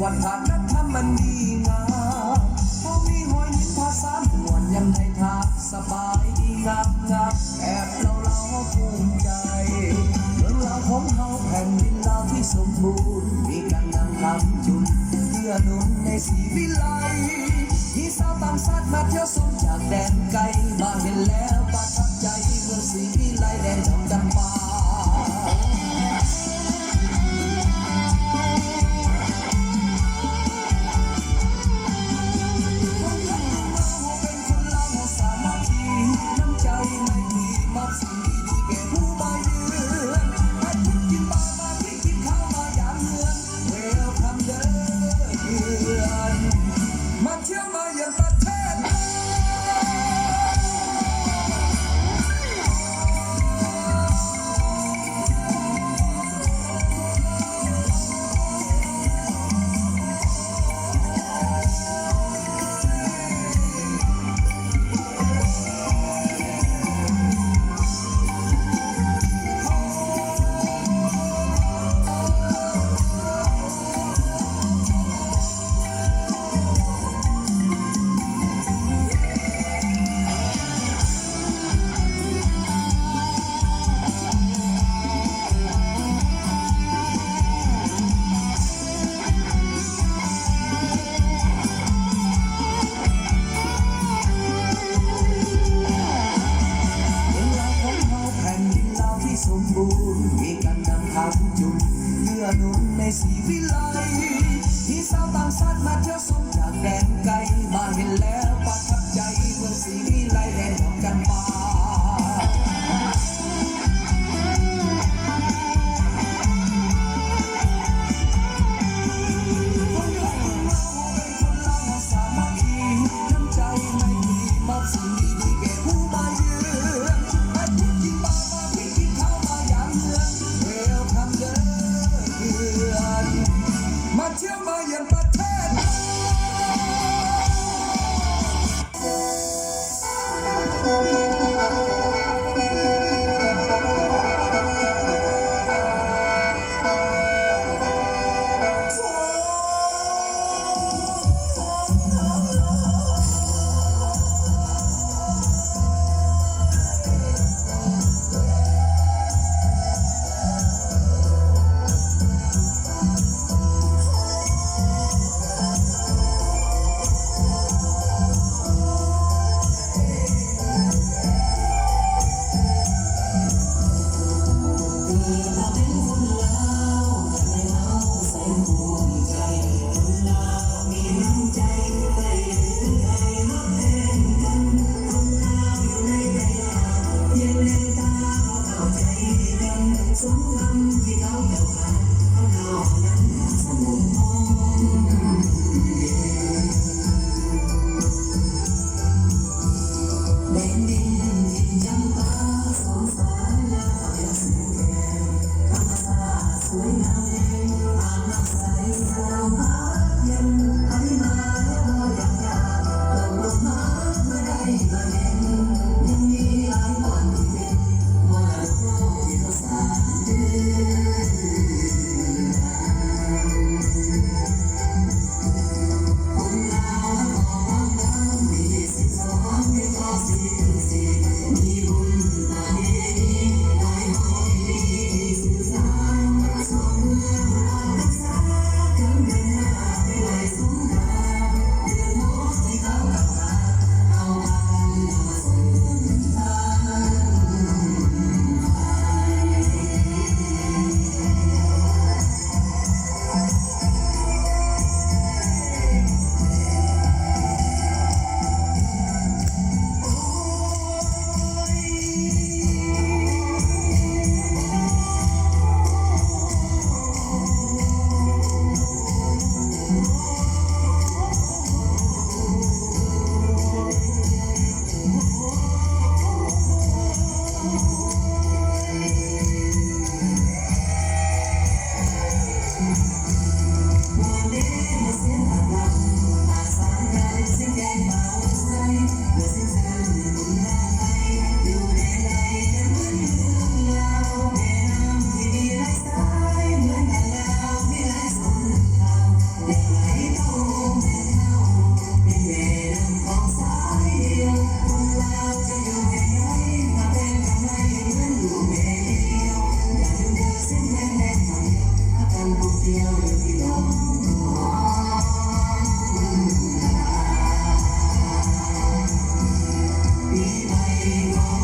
วัฒนธรรมมันดีงามพอมีหอยยิ้มภาษาหวนยำไทยทักสบายดีงามแอบเราภูมิใจเมืองลาวของเฮาแผ่นดินลาวที่สมบูรณ์มีการนำคำจุนเพื่อหนุนในศรีวิไลมีสาวต่างชาติมาเที่ยวชมจากแดนไกลมาเห็นแล้วประทับใจเมืองศรีวิไลแดนจอมจำปามีการนำคำจุนเพื่อหนุนในศรีวิไลที่สาวต่างชาติมาเที่ยวชมจากแดนไกลมาเห็นแล้วประทับใจเมืองศรีวิไลแดนของกันมาเที่ยวมาเยือนประเทศ ขอ